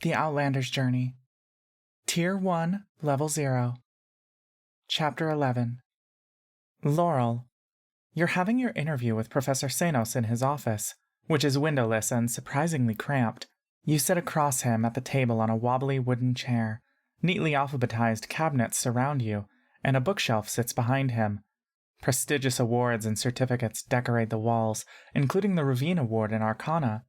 The Outlanders Journey. Tier 1, Level 0. Chapter 11. Laurel. You're having your interview with Professor Sanos in his office, which is windowless and surprisingly cramped. You sit across him at the table on a wobbly wooden chair. Neatly alphabetized cabinets surround you, and a bookshelf sits behind him. Prestigious awards and certificates decorate the walls, including the Ravine Award in Arcana.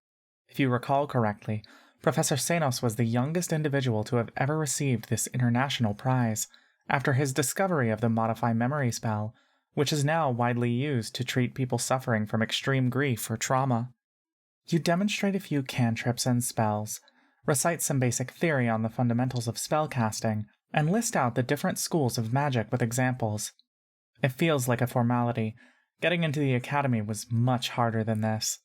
If you recall correctly, Professor Sanos was the youngest individual to have ever received this international prize, after his discovery of the Modify Memory spell, which is now widely used to treat people suffering from extreme grief or trauma. You demonstrate a few cantrips and spells, recite some basic theory on the fundamentals of spellcasting, and list out the different schools of magic with examples. It feels like a formality. Getting into the academy was much harder than this.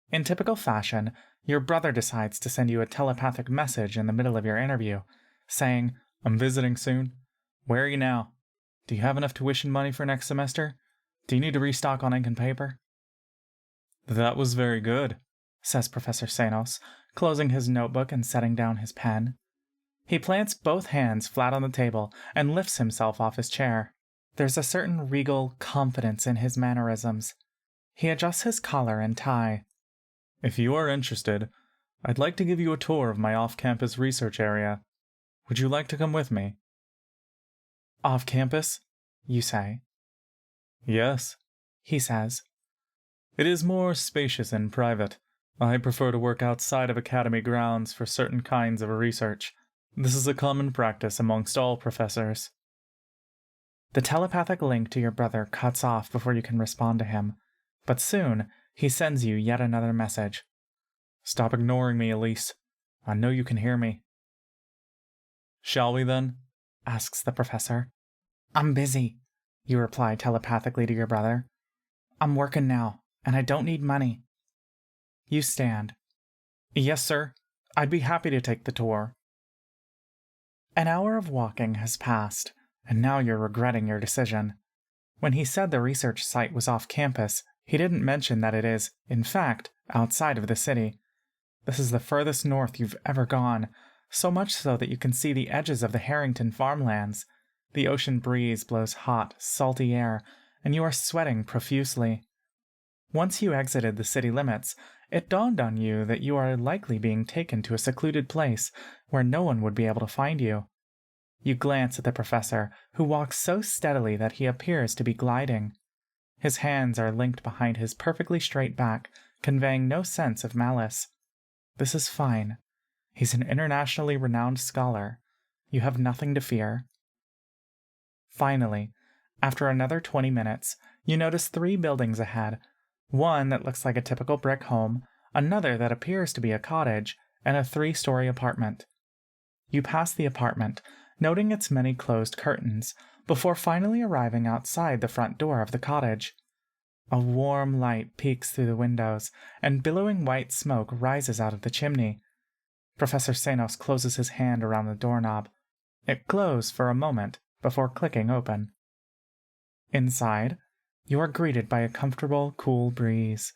In typical fashion, your brother decides to send you a telepathic message in the middle of your interview, saying, "I'm visiting soon. Where are you now? Do you have enough tuition money for next semester? Do you need to restock on ink and paper?" "That was very good," says Professor Sanos, closing his notebook and setting down his pen. He plants both hands flat on the table and lifts himself off his chair. There's a certain regal confidence in his mannerisms. He adjusts his collar and tie. "If you are interested, I'd like to give you a tour of my off-campus research area. Would you like to come with me?" "Off-campus?" you say. "Yes," he says. "It is more spacious and private. I prefer to work outside of academy grounds for certain kinds of research. This is a common practice amongst all professors." The telepathic link to your brother cuts off before you can respond to him, but soon he sends you yet another message. "Stop ignoring me, Elise. I know you can hear me." "Shall we then?" asks the professor. "I'm busy," you reply telepathically to your brother. "I'm working now, and I don't need money." You stand. "Yes, sir. I'd be happy to take the tour." An hour of walking has passed, and now you're regretting your decision. When he said the research site was off campus, he didn't mention that it is, in fact, outside of the city. This is the furthest north you've ever gone, so much so that you can see the edges of the Harrington farmlands. The ocean breeze blows hot, salty air, and you are sweating profusely. Once you exited the city limits, it dawned on you that you are likely being taken to a secluded place where no one would be able to find you. You glance at the professor, who walks so steadily that he appears to be gliding. His hands are linked behind his perfectly straight back, conveying no sense of malice. This is fine. He's an internationally renowned scholar. You have nothing to fear. Finally, after another 20 minutes, you notice 3 buildings ahead. One that looks like a typical brick home, another that appears to be a cottage, and a 3-story apartment. You pass the apartment, noting its many closed curtains, before finally arriving outside the front door of the cottage. A warm light peeks through the windows, and billowing white smoke rises out of the chimney. Professor Sanos closes his hand around the doorknob. It glows for a moment before clicking open. Inside, you are greeted by a comfortable, cool breeze.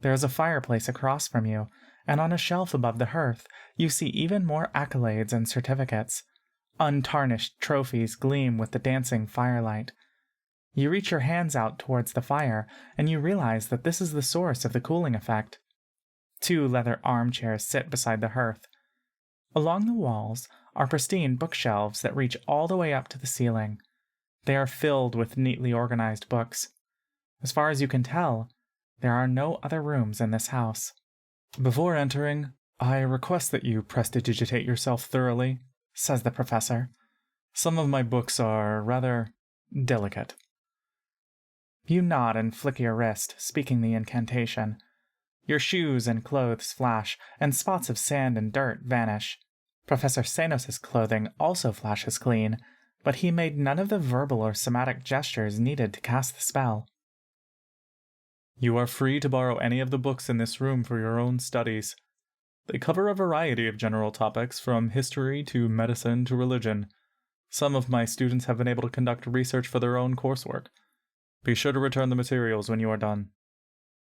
There is a fireplace across from you, and on a shelf above the hearth, you see even more accolades and certificates. Untarnished trophies gleam with the dancing firelight. You reach your hands out towards the fire, and you realize that this is the source of the cooling effect. 2 leather armchairs sit beside the hearth. Along the walls are pristine bookshelves that reach all the way up to the ceiling. They are filled with neatly organized books. As far as you can tell, there are no other rooms in this house. "Before entering, I request that you prestidigitate yourself thoroughly," says the professor. "Some of my books are rather delicate." You nod and flick your wrist, speaking the incantation. Your shoes and clothes flash, and spots of sand and dirt vanish. Professor Sanos' clothing also flashes clean, but he made none of the verbal or somatic gestures needed to cast the spell. "You are free to borrow any of the books in this room for your own studies. They cover a variety of general topics, from history to medicine to religion. Some of my students have been able to conduct research for their own coursework. Be sure to return the materials when you are done."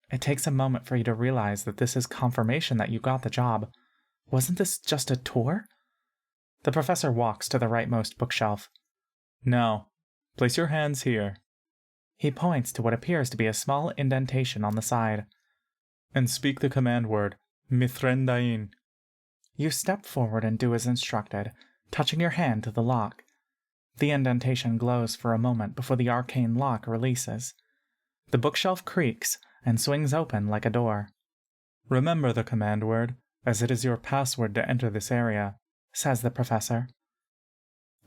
It takes a moment for you to realize that this is confirmation that you got the job. Wasn't this just a tour? The professor walks to the rightmost bookshelf. Now, place your hands here. He points to what appears to be a small indentation on the side. And speak the command word, Mithrendain. You step forward and do as instructed, touching your hand to the lock. The indentation glows for a moment before the arcane lock releases. The bookshelf creaks and swings open like a door. Remember the command word, as it is your password to enter this area, says the professor.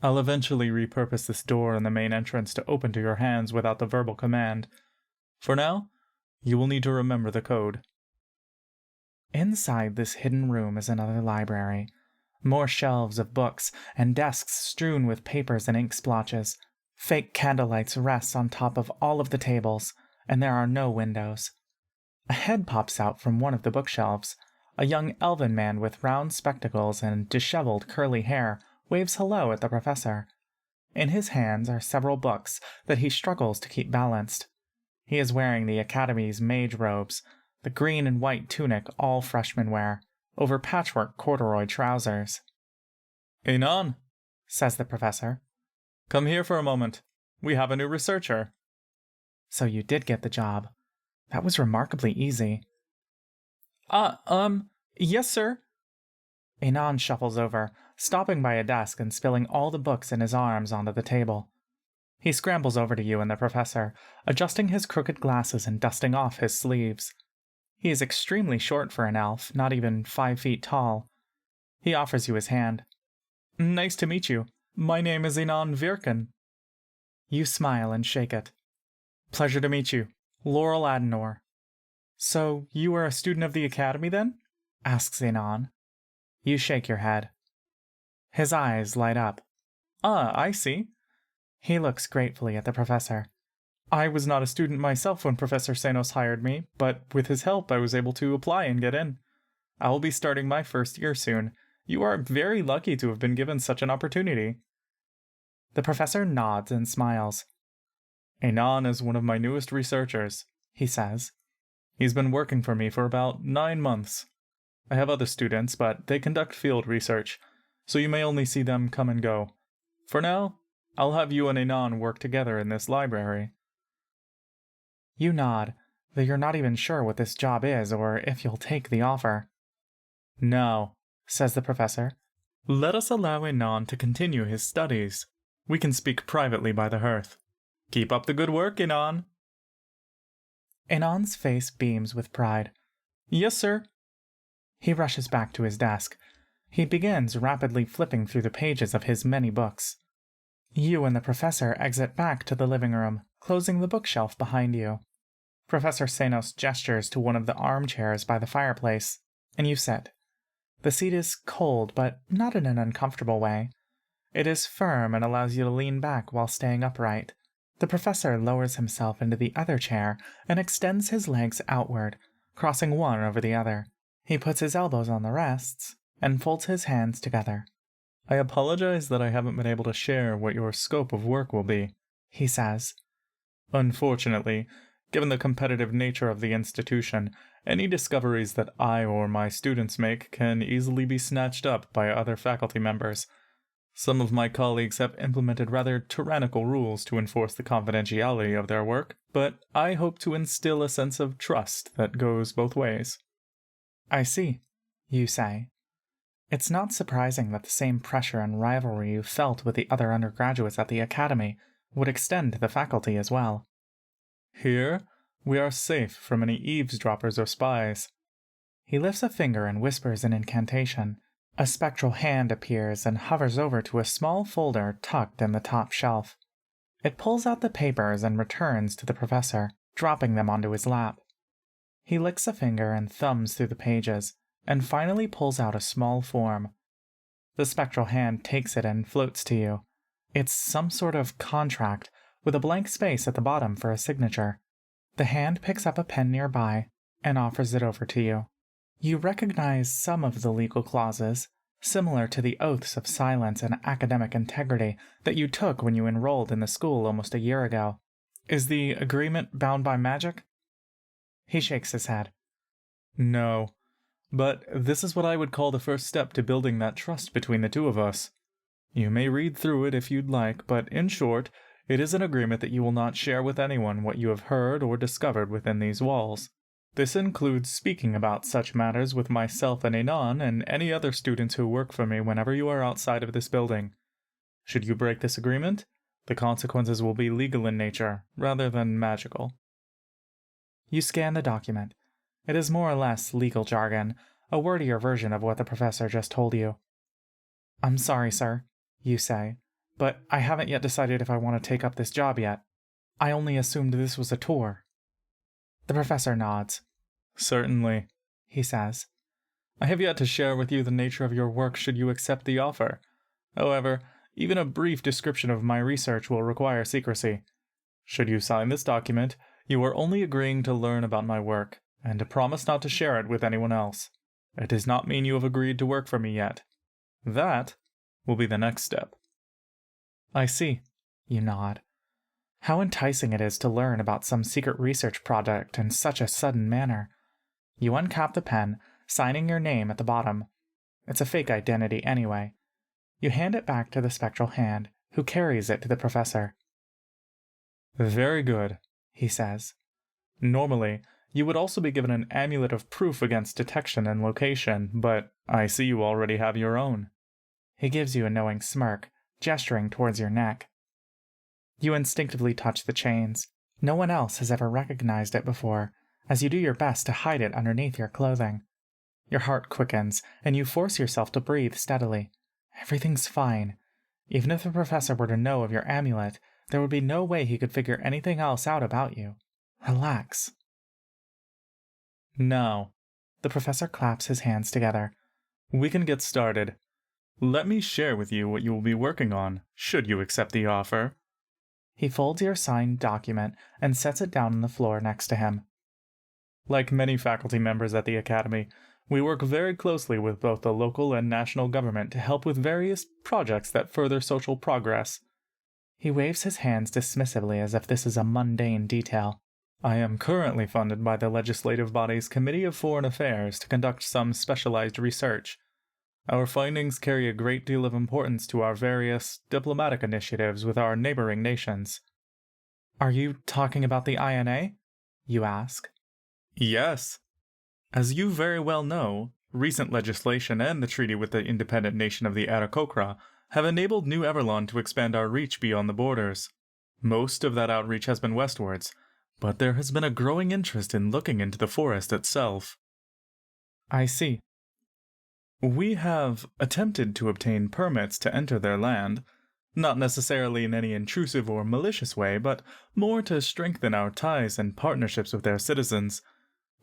I'll eventually repurpose this door in the main entrance to open to your hands without the verbal command. For now, you will need to remember the code. Inside this hidden room is another library. More shelves of books and desks strewn with papers and ink splotches. Fake candlelights rest on top of all of the tables, and there are no windows. A head pops out from one of the bookshelves. A young elven man with round spectacles and disheveled curly hair waves hello at the professor. In his hands are several books that he struggles to keep balanced. He is wearing the Academy's mage robes, the green and white tunic all freshmen wear, over patchwork corduroy trousers. Anon, says the professor. Come here for a moment. We have a new researcher. So you did get the job. That was remarkably easy. Yes, sir. Anon shuffles over, stopping by a desk and spilling all the books in his arms onto the table. He scrambles over to you and the professor, adjusting his crooked glasses and dusting off his sleeves. He is extremely short for an elf, not even 5 feet tall. He offers you his hand. Nice to meet you. My name is Anon Virkin. You smile and shake it. Pleasure to meet you. Laurel Adenor. So, you are a student of the Academy, then? Asks Anon. You shake your head. His eyes light up. I see. He looks gratefully at the professor. I was not a student myself when Professor Senos hired me, but with his help I was able to apply and get in. I will be starting my first year soon. You are very lucky to have been given such an opportunity. The professor nods and smiles. Anon is one of my newest researchers, he says. He's been working for me for about 9 months. I have other students, but they conduct field research, so you may only see them come and go. For now, I'll have you and Anon work together in this library. You nod, though you're not even sure what this job is or if you'll take the offer. Now, says the professor, let us allow Anon to continue his studies. We can speak privately by the hearth. Keep up the good work, Anon. Anon's face beams with pride. Yes, sir. He rushes back to his desk. He begins rapidly flipping through the pages of his many books. You and the professor exit back to the living room, closing the bookshelf behind you. Professor Senos gestures to one of the armchairs by the fireplace, and you sit. The seat is cold, but not in an uncomfortable way. It is firm and allows you to lean back while staying upright. The professor lowers himself into the other chair and extends his legs outward, crossing one over the other. He puts his elbows on the rests and folds his hands together. I apologize that I haven't been able to share what your scope of work will be, he says. Unfortunately, given the competitive nature of the institution, any discoveries that I or my students make can easily be snatched up by other faculty members. Some of my colleagues have implemented rather tyrannical rules to enforce the confidentiality of their work, but I hope to instill a sense of trust that goes both ways. I see, you say. It's not surprising that the same pressure and rivalry you felt with the other undergraduates at the Academy would extend to the faculty as well. Here, we are safe from any eavesdroppers or spies. He lifts a finger and whispers an incantation. A spectral hand appears and hovers over to a small folder tucked in the top shelf. It pulls out the papers and returns to the professor, dropping them onto his lap. He licks a finger and thumbs through the pages, and finally pulls out a small form. The spectral hand takes it and floats to you. It's some sort of contract, with a blank space at the bottom for a signature. The hand picks up a pen nearby and offers it over to you. You recognize some of the legal clauses, similar to the oaths of silence and academic integrity that you took when you enrolled in the school almost a year ago. Is the agreement bound by magic? He shakes his head. No. But this is what I would call the first step to building that trust between the two of us. You may read through it if you'd like, but in short, it is an agreement that you will not share with anyone what you have heard or discovered within these walls. This includes speaking about such matters with myself and Anon and any other students who work for me whenever you are outside of this building. Should you break this agreement, the consequences will be legal in nature, rather than magical. You scan the document. It is more or less legal jargon, a wordier version of what the professor just told you. "I'm sorry, sir," you say, "but I haven't yet decided if I want to take up this job yet. I only assumed this was a tour." The professor nods. "Certainly," he says. "I have yet to share with you the nature of your work should you accept the offer. However, even a brief description of my research will require secrecy. Should you sign this document, you are only agreeing to learn about my work, and to promise not to share it with anyone else. It does not mean you have agreed to work for me yet. That will be the next step." "I see," you nod. How enticing it is to learn about some secret research project in such a sudden manner. You uncap the pen, signing your name at the bottom. It's a fake identity anyway. You hand it back to the spectral hand, who carries it to the professor. "Very good," he says. "Normally, you would also be given an amulet of proof against detection and location, but I see you already have your own." He gives you a knowing smirk, gesturing towards your neck. You instinctively touch the chains. No one else has ever recognized it before, as you do your best to hide it underneath your clothing. Your heart quickens, and you force yourself to breathe steadily. Everything's fine. Even if the professor were to know of your amulet, there would be no way he could figure anything else out about you. Relax. Now, the professor claps his hands together. We can get started. Let me share with you what you will be working on, should you accept the offer. He folds your signed document and sets it down on the floor next to him. Like many faculty members at the Academy, we work very closely with both the local and national government to help with various projects that further social progress. He waves his hands dismissively as if this is a mundane detail. I am currently funded by the legislative body's Committee of Foreign Affairs to conduct some specialized research. Our findings carry a great deal of importance to our various diplomatic initiatives with our neighboring nations. Are you talking about the INA? You ask. Yes. As you very well know, recent legislation and the treaty with the independent nation of the Aarakocra have enabled New Everlon to expand our reach beyond the borders. Most of that outreach has been westwards, but there has been a growing interest in looking into the forest itself. I see. We have attempted to obtain permits to enter their land, not necessarily in any intrusive or malicious way, but more to strengthen our ties and partnerships with their citizens.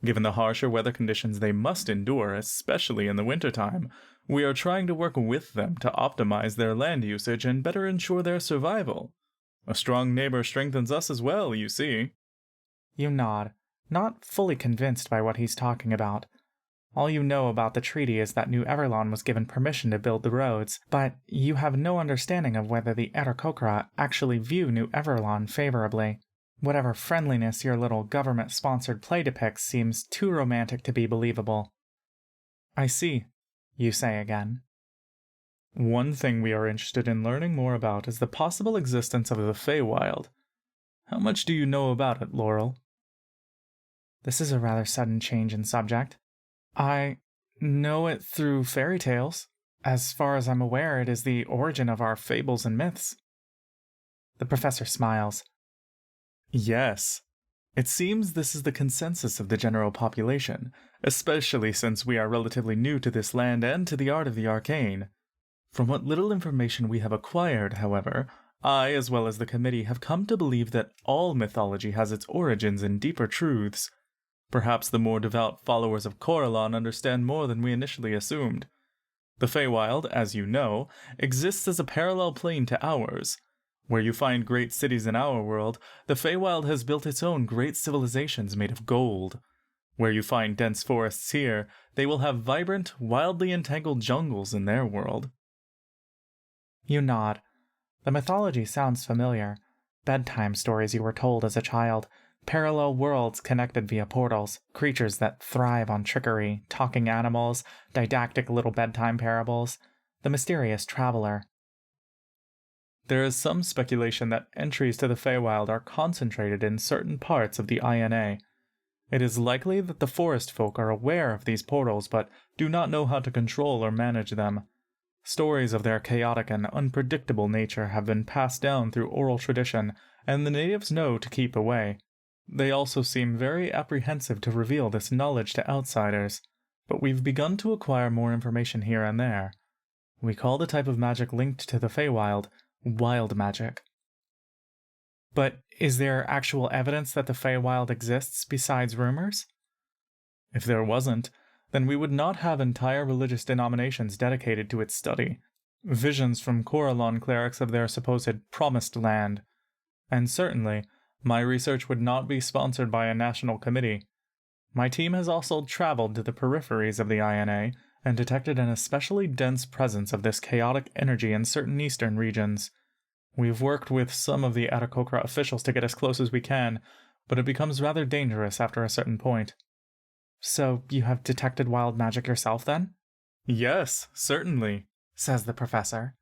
Given the harsher weather conditions they must endure, especially in the wintertime, we are trying to work with them to optimize their land usage and better ensure their survival. A strong neighbor strengthens us as well, you see. You nod, not fully convinced by what he's talking about. All you know about the treaty is that New Everlon was given permission to build the roads, but you have no understanding of whether the Aarakocra actually view New Everlon favorably. Whatever friendliness your little government-sponsored play depicts seems too romantic to be believable. I see, you say again. One thing we are interested in learning more about is the possible existence of the Feywild. How much do you know about it, Laurel? This is a rather sudden change in subject. I know it through fairy tales. As far as I'm aware, it is the origin of our fables and myths. The professor smiles. Yes. It seems this is the consensus of the general population, especially since we are relatively new to this land and to the art of the arcane. From what little information we have acquired, however, I, as well as the committee, have come to believe that all mythology has its origins in deeper truths. Perhaps the more devout followers of Corellon understand more than we initially assumed. The Feywild, as you know, exists as a parallel plane to ours. Where you find great cities in our world, the Feywild has built its own great civilizations made of gold. Where you find dense forests here, they will have vibrant, wildly entangled jungles in their world. You nod. The mythology sounds familiar. Bedtime stories you were told as a child, Parallel worlds connected via portals, creatures that thrive on trickery, talking animals, didactic little bedtime parables, the mysterious traveler. There is some speculation that entries to the Feywild are concentrated in certain parts of the INA. It is likely that the forest folk are aware of these portals but do not know how to control or manage them. Stories of their chaotic and unpredictable nature have been passed down through oral tradition, and the natives know to keep away. They also seem very apprehensive to reveal this knowledge to outsiders, but we've begun to acquire more information here and there. We call the type of magic linked to the Feywild wild magic. But is there actual evidence that the Feywild exists besides rumors? If there wasn't, then we would not have entire religious denominations dedicated to its study, visions from Corellon clerics of their supposed promised land. And certainly, my research would not be sponsored by a national committee. My team has also traveled to the peripheries of the INA and detected an especially dense presence of this chaotic energy in certain eastern regions. We've worked with some of the Arakocra officials to get as close as we can, but it becomes rather dangerous after a certain point. So, you have detected wild magic yourself, then? Yes, certainly, says the professor.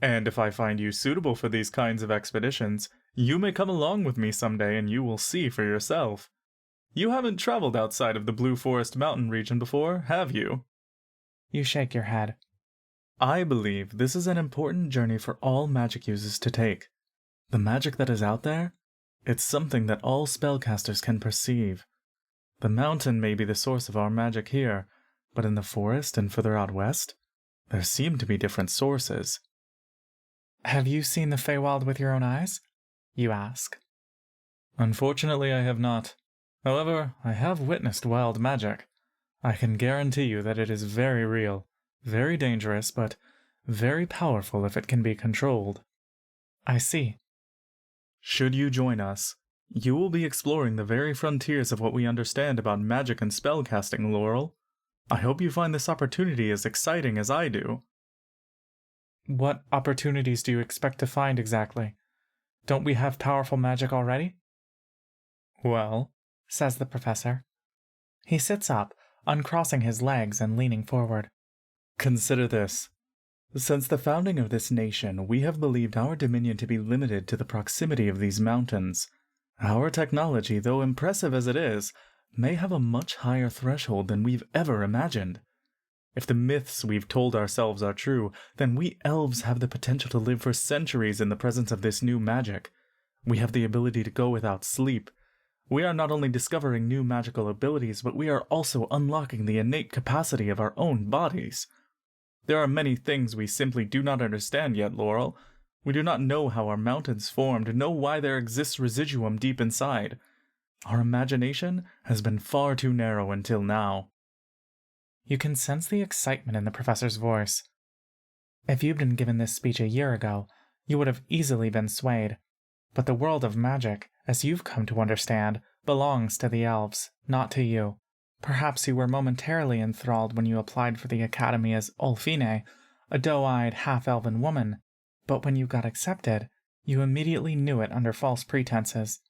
And if I find you suitable for these kinds of expeditions, you may come along with me someday and you will see for yourself. You haven't traveled outside of the Blue Forest Mountain region before, have you? You shake your head. I believe this is an important journey for all magic users to take. The magic that is out there, it's something that all spellcasters can perceive. The mountain may be the source of our magic here, but in the forest and further out west, there seem to be different sources. Have you seen the Feywild with your own eyes? You ask. Unfortunately, I have not. However, I have witnessed wild magic. I can guarantee you that it is very real, very dangerous, but very powerful if it can be controlled. I see. Should you join us, you will be exploring the very frontiers of what we understand about magic and spellcasting, Laurel. I hope you find this opportunity as exciting as I do. What opportunities do you expect to find exactly? Don't we have powerful magic already? Well, says the professor. He sits up, uncrossing his legs and leaning forward. Consider this. Since the founding of this nation, we have believed our dominion to be limited to the proximity of these mountains. Our technology, though impressive as it is, may have a much higher threshold than we've ever imagined. If the myths we've told ourselves are true, then we elves have the potential to live for centuries in the presence of this new magic. We have the ability to go without sleep. We are not only discovering new magical abilities, but we are also unlocking the innate capacity of our own bodies. There are many things we simply do not understand yet, Laurel. We do not know how our mountains formed, know why there exists residuum deep inside. Our imagination has been far too narrow until now. You can sense the excitement in the professor's voice. If you'd been given this speech a year ago, you would have easily been swayed. But the world of magic, as you've come to understand, belongs to the elves, not to you. Perhaps you were momentarily enthralled when you applied for the academy as Olfine, a doe-eyed, half-elven woman, but when you got accepted, you immediately knew it under false pretenses.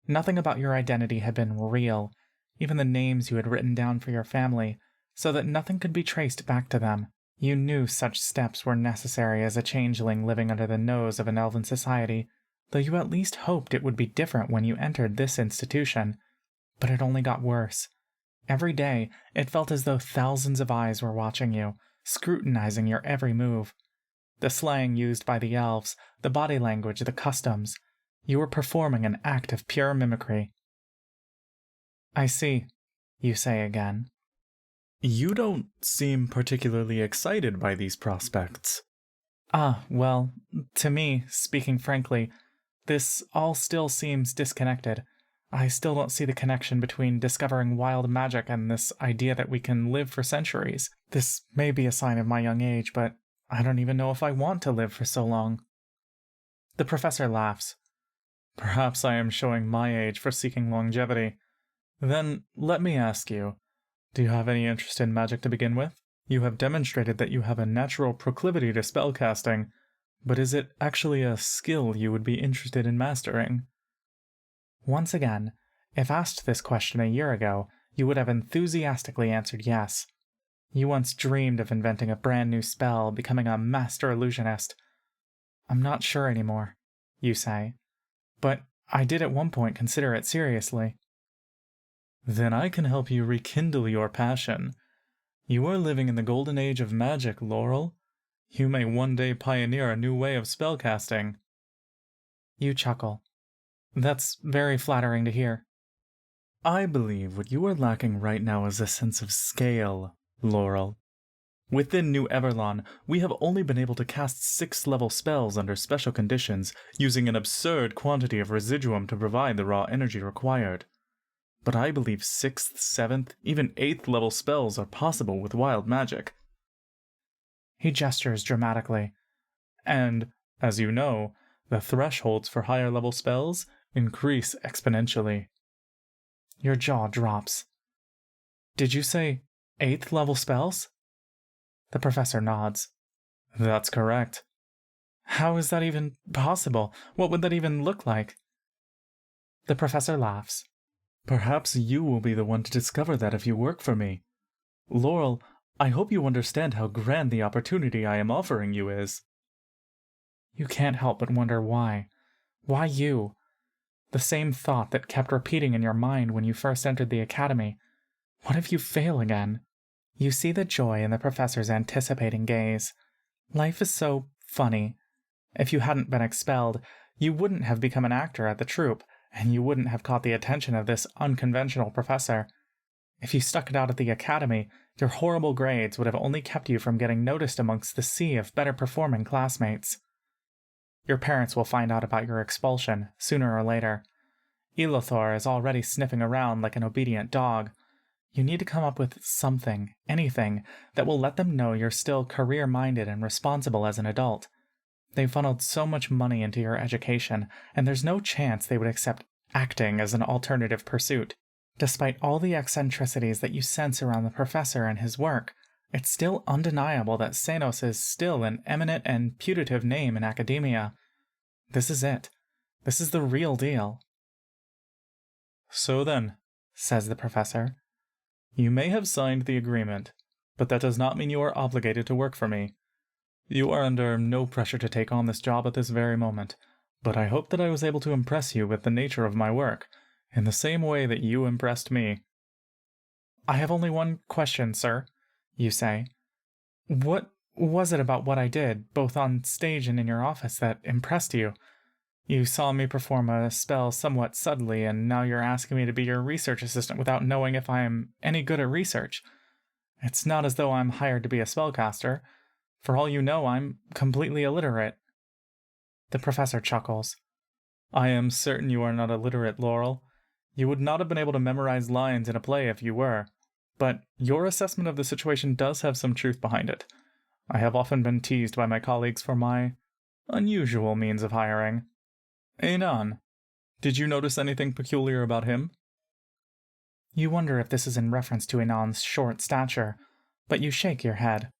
Nothing about your identity had been real, even the names you had written down for your family, so that nothing could be traced back to them. You knew such steps were necessary as a changeling living under the nose of an elven society, though you at least hoped it would be different when you entered this institution. But it only got worse. Every day, it felt as though thousands of eyes were watching you, scrutinizing your every move. The slang used by the elves, the body language, the customs. You were performing an act of pure mimicry. I see, you say again. You don't seem particularly excited by these prospects. Well, to me, speaking frankly, this all still seems disconnected. I still don't see the connection between discovering wild magic and this idea that we can live for centuries. This may be a sign of my young age, but I don't even know if I want to live for so long. The professor laughs. Perhaps I am showing my age for seeking longevity. Then, let me ask you, do you have any interest in magic to begin with? You have demonstrated that you have a natural proclivity to spellcasting, but is it actually a skill you would be interested in mastering? Once again, If asked this question a year ago, you would have enthusiastically answered yes. You once dreamed of inventing a brand new spell, becoming a master illusionist. I'm not sure anymore, you say, but I did at one point consider it seriously. Then I can help you rekindle your passion. You are living in the golden age of magic, Laurel. You may one day pioneer a new way of spellcasting. You chuckle. That's very flattering to hear. I believe what you are lacking right now is a sense of scale, Laurel. Within New Everlon, we have only been able to cast 6th-level spells under special conditions, using an absurd quantity of residuum to provide the raw energy required. But I believe 6th, 7th, even 8th-level spells are possible with wild magic. He gestures dramatically. And, as you know, the thresholds for higher-level spells increase exponentially. Your jaw drops. Did you say 8th-level spells? The professor nods. That's correct. How is that even possible? What would that even look like? The professor laughs. Perhaps you will be the one to discover that if you work for me. Laurel, I hope you understand how grand the opportunity I am offering you is. You can't help but wonder why. Why you? The same thought that kept repeating in your mind when you first entered the academy. What if you fail again? You see the joy in the professor's anticipating gaze. Life is so funny. If you hadn't been expelled, you wouldn't have become an actor at the troupe, and you wouldn't have caught the attention of this unconventional professor. If you stuck it out at the academy, your horrible grades would have only kept you from getting noticed amongst the sea of better-performing classmates. Your parents will find out about your expulsion, sooner or later. Elothor is already sniffing around like an obedient dog. You need to come up with something, anything, that will let them know you're still career-minded and responsible as an adult. They've funneled so much money into your education, and there's no chance they would accept acting as an alternative pursuit. Despite all the eccentricities that you sense around the professor and his work, it's still undeniable that Xenos is still an eminent and putative name in academia. This is it. This is the real deal. So then, says the professor, you may have signed the agreement, but that does not mean you are obligated to work for me. You are under no pressure to take on this job at this very moment, but I hope that I was able to impress you with the nature of my work, in the same way that you impressed me. I have only one question, sir, you say. What was it about what I did, both on stage and in your office, that impressed you? You saw me perform a spell somewhat subtly, and now you're asking me to be your research assistant without knowing if I am any good at research. It's not as though I'm hired to be a spellcaster. For all you know, I'm completely illiterate. The professor chuckles. I am certain you are not illiterate, Laurel. You would not have been able to memorize lines in a play if you were. But your assessment of the situation does have some truth behind it. I have often been teased by my colleagues for my unusual means of hiring. Anon, did you notice anything peculiar about him? You wonder if this is in reference to Anon's short stature, but you shake your head.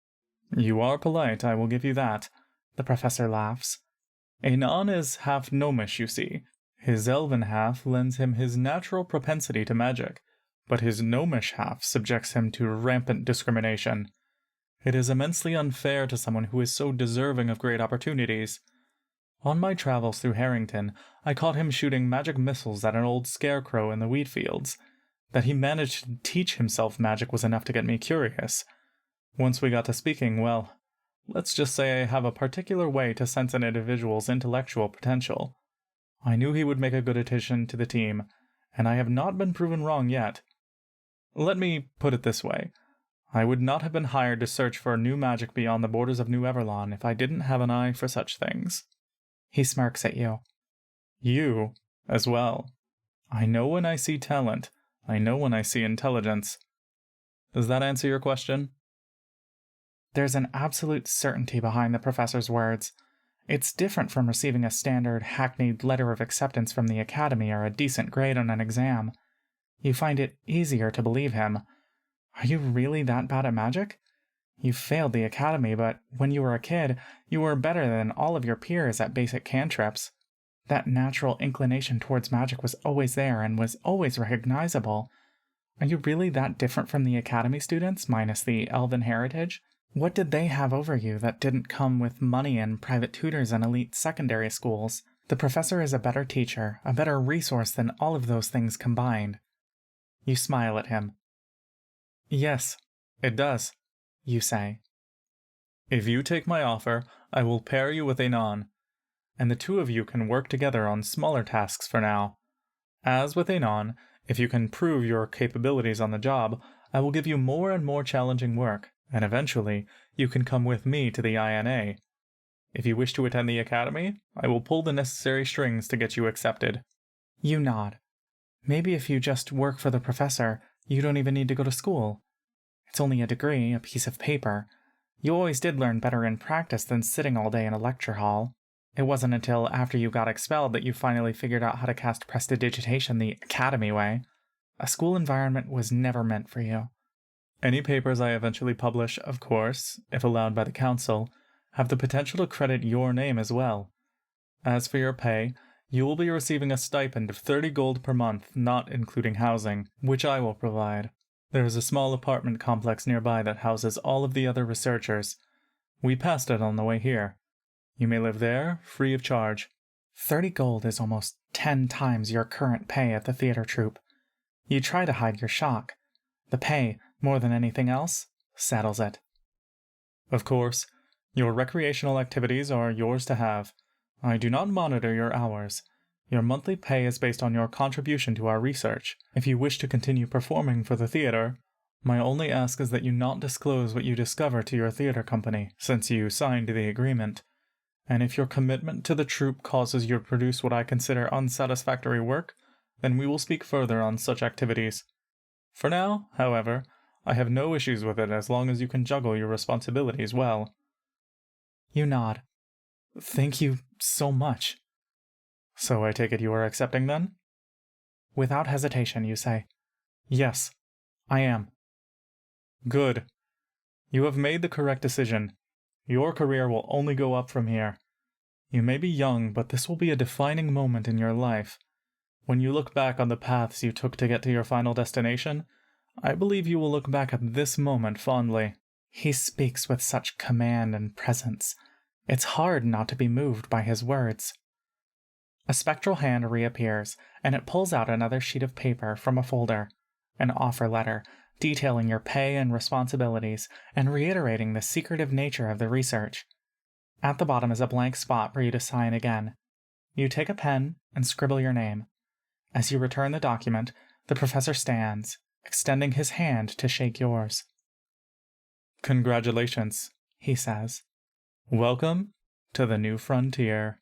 You are polite, I will give you that, the professor laughs. Anon is half gnomish, you see. His elven half lends him his natural propensity to magic, but his gnomish half subjects him to rampant discrimination. It is immensely unfair to someone who is so deserving of great opportunities. On my travels through Harrington, I caught him shooting magic missiles at an old scarecrow in the wheat fields. That he managed to teach himself magic was enough to get me curious. Once we got to speaking, well, let's just say I have a particular way to sense an individual's intellectual potential. I knew he would make a good addition to the team, and I have not been proven wrong yet. Let me put it this way. I would not have been hired to search for new magic beyond the borders of New Everlon if I didn't have an eye for such things. He smirks at you. You, as well. I know when I see talent. I know when I see intelligence. Does that answer your question? There's an absolute certainty behind the professor's words. It's different from receiving a standard, hackneyed letter of acceptance from the academy or a decent grade on an exam. You find it easier to believe him. Are you really that bad at magic? You failed the academy, but when you were a kid, you were better than all of your peers at basic cantrips. That natural inclination towards magic was always there and was always recognizable. Are you really that different from the academy students, minus the elven heritage? What did they have over you that didn't come with money and private tutors and elite secondary schools? The professor is a better teacher, a better resource than all of those things combined. You smile at him. Yes, it does, you say. If you take my offer, I will pair you with Anon, and the two of you can work together on smaller tasks for now. As with Anon, if you can prove your capabilities on the job, I will give you more and more challenging work, and eventually you can come with me to the INA. If you wish to attend the academy, I will pull the necessary strings to get you accepted. You nod. Maybe if you just work for the professor, you don't even need to go to school. It's only a degree, a piece of paper. You always did learn better in practice than sitting all day in a lecture hall. It wasn't until after you got expelled that you finally figured out how to cast prestidigitation the academy way. A school environment was never meant for you. Any papers I eventually publish, of course, if allowed by the council, have the potential to credit your name as well. As for your pay, you will be receiving a stipend of 30 gold per month, not including housing, which I will provide. There is a small apartment complex nearby that houses all of the other researchers. We passed it on the way here. You may live there, free of charge. 30 gold is almost 10 times your current pay at the theater troupe. You try to hide your shock. The pay, more than anything else, settles it. Of course, your recreational activities are yours to have. I do not monitor your hours. Your monthly pay is based on your contribution to our research. If you wish to continue performing for the theater, my only ask is that you not disclose what you discover to your theater company, since you signed the agreement. And if your commitment to the troupe causes you to produce what I consider unsatisfactory work, then we will speak further on such activities. For now, however, I have no issues with it as long as you can juggle your responsibilities well. You nod. Thank you so much. So I take it you are accepting then? Without hesitation, you say, "Yes, I am." Good. You have made the correct decision. Your career will only go up from here. You may be young, but this will be a defining moment in your life. When you look back on the paths you took to get to your final destination, I believe you will look back at this moment fondly. He speaks with such command and presence. It's hard not to be moved by his words. A spectral hand reappears, and it pulls out another sheet of paper from a folder, an offer letter, detailing your pay and responsibilities, and reiterating the secretive nature of the research. At the bottom is a blank spot for you to sign again. You take a pen and scribble your name. As you return the document, the professor stands, extending his hand to shake yours. Congratulations, he says. Welcome to the new frontier.